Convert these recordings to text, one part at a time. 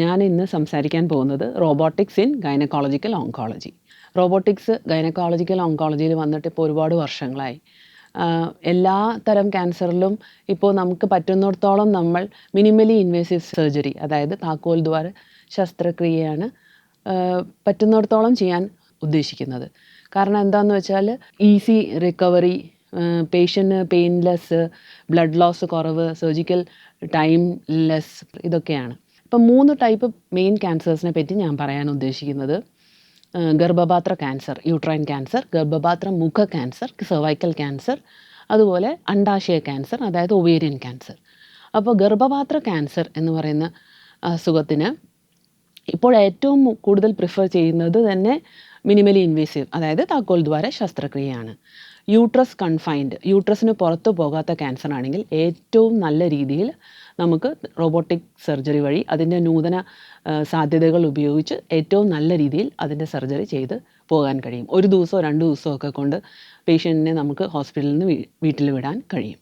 ഞാൻ ഇന്ന് സംസാരിക്കാൻ പോകുന്നത് robotics in gynaecological oncology. Robotics gynaecological ഓങ്കോളജിയിൽ വന്നിട്ട് ഇപ്പോൾ ഒരുപാട് വർഷങ്ങളായി. എല്ലാ തരം ക്യാൻസറിലും ഇപ്പോൾ നമുക്ക് പറ്റുന്നിടത്തോളം നമ്മൾ മിനിമലി ഇൻവേസീവ് സർജറി, അതായത് താക്കോൽ ദ്വാര ശസ്ത്രക്രിയയാണ് പറ്റുന്നിടത്തോളം ചെയ്യാൻ ഉദ്ദേശിക്കുന്നത്. കാരണം എന്താണെന്ന് വെച്ചാൽ easy recovery, patient painless, blood loss കുറവ്, സർജിക്കൽ ടൈം ലെസ്, ഇതൊക്കെയാണ്. ഇപ്പം 3 ടൈപ്പ് മെയിൻ ക്യാൻസേഴ്സിനെ പറ്റി ഞാൻ പറയാൻ ഉദ്ദേശിക്കുന്നത്. ഗർഭപാത്ര ക്യാൻസർ, യൂട്രൈൻ ക്യാൻസർ, ഗർഭപാത്ര മുഖ ക്യാൻസർ, സെർവൈക്കൽ ക്യാൻസർ, അതുപോലെ അണ്ഡാശയ ക്യാൻസർ, അതായത് ഒവേരിയൻ ക്യാൻസർ. അപ്പോൾ ഗർഭപാത്ര ക്യാൻസർ എന്ന് പറയുന്ന അസുഖത്തിന് ഇപ്പോൾ ഏറ്റവും കൂടുതൽ പ്രിഫർ ചെയ്യുന്നത് തന്നെ മിനിമലി ഇൻവേസീവ്, അതായത് താക്കോൽ ദ്വാര ശസ്ത്രക്രിയയാണ്. യൂട്രസ് കൺഫൈൻഡ്, യൂട്രസിന് പുറത്തു പോകാത്ത ക്യാൻസർ ആണെങ്കിൽ ഏറ്റവും നല്ല രീതിയിൽ നമുക്ക് റോബോട്ടിക് സർജറി വഴി അതിൻ്റെ നൂതന സാധ്യതകൾ ഉപയോഗിച്ച് ഏറ്റവും നല്ല രീതിയിൽ അതിൻ്റെ സർജറി ചെയ്ത് പോകാൻ കഴിയും. 1 ദിവസമോ 2 ദിവസമോ ഒക്കെ കൊണ്ട് പേഷ്യൻറ്റിനെ നമുക്ക് ഹോസ്പിറ്റലിൽ നിന്ന് വീട്ടിൽ വിടാൻ കഴിയും.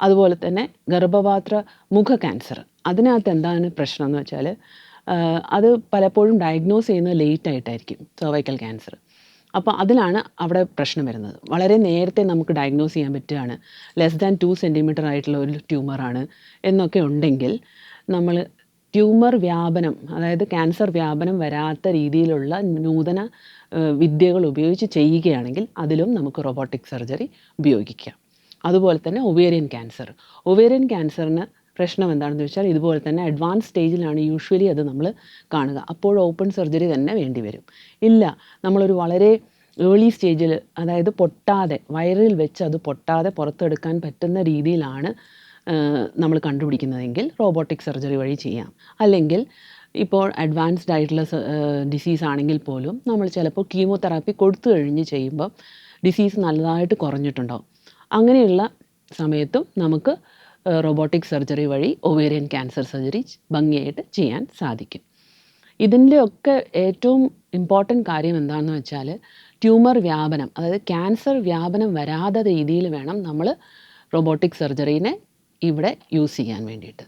അതുപോലെ തന്നെ ഗർഭപാത്ര മുഖ ക്യാൻസർ, അതിനകത്ത് എന്താണ് പ്രശ്നം എന്ന് വെച്ചാൽ അത് പലപ്പോഴും ഡയഗ്നോസ് ചെയ്യുന്നത് ലേറ്റ് ആയിട്ടായിരിക്കും, സെർവൈക്കൽ ക്യാൻസർ. അപ്പോൾ അതിലാണ് അവിടെ പ്രശ്നം വരുന്നത്. വളരെ നേരത്തെ നമുക്ക് ഡയഗ്നോസ് ചെയ്യാൻ പറ്റുകയാണ്, ലെസ് ദാൻ 2 സെൻറ്റിമീറ്റർ ആയിട്ടുള്ള ഒരു ട്യൂമറാണ് എന്നൊക്കെ ഉണ്ടെങ്കിൽ നമ്മൾ ട്യൂമർ വ്യാപനം, അതായത് ക്യാൻസർ വ്യാപനം വരാത്ത രീതിയിലുള്ള നൂതന വിദ്യകൾ ഉപയോഗിച്ച് ചെയ്യുകയാണെങ്കിൽ അതിലും നമുക്ക് റോബോട്ടിക് സർജറി ഉപയോഗിക്കാം. അതുപോലെ തന്നെ ഒവേറിയൻ ക്യാൻസർ, ഒവേറിയൻ ക്യാൻസറിന് പ്രശ്നം എന്താണെന്ന് വെച്ചാൽ ഇതുപോലെ തന്നെ അഡ്വാൻസ് സ്റ്റേജിലാണ് യൂഷ്വലി അത് നമ്മൾ കാണുക. അപ്പോൾ ഓപ്പൺ സർജറി തന്നെ വേണ്ടി വരും. ഇല്ല, നമ്മളൊരു വളരെ ഏർലി സ്റ്റേജിൽ, അതായത് പൊട്ടാതെ, വയറിൽ വെച്ച് അത് പൊട്ടാതെ പുറത്തെടുക്കാൻ പറ്റുന്ന രീതിയിലാണ് നമ്മൾ കണ്ടുപിടിക്കുന്നതെങ്കിൽ റോബോട്ടിക് സർജറി വഴി ചെയ്യാം. അല്ലെങ്കിൽ ഇപ്പോൾ അഡ്വാൻസ്ഡ് ആയിട്ടുള്ള ഡിസീസ് ആണെങ്കിൽ പോലും നമ്മൾ ചിലപ്പോൾ കീമോതെറാപ്പി കൊടുത്തു കഴിഞ്ഞ് ചെയ്യുമ്പോൾ ഡിസീസ് നല്ലതായിട്ട് കുറഞ്ഞിട്ടുണ്ടാവും. അങ്ങനെയുള്ള സമയത്തും നമുക്ക് റോബോട്ടിക് സർജറി വഴി ഒവേറിയൻ ക്യാൻസർ സർജറി ഭംഗിയായിട്ട് ചെയ്യാൻ സാധിക്കും. ഇതിൻ്റെയൊക്കെ ഏറ്റവും ഇമ്പോർട്ടൻറ്റ് കാര്യം എന്താണെന്ന് വെച്ചാൽ ട്യൂമർ വ്യാപനം, അതായത് ക്യാൻസർ വ്യാപനം വരാത്ത രീതിയിൽ വേണം നമ്മൾ റോബോട്ടിക് സർജറീനെ ഇവിടെ യൂസ് ചെയ്യാൻ വേണ്ടിയിട്ട്.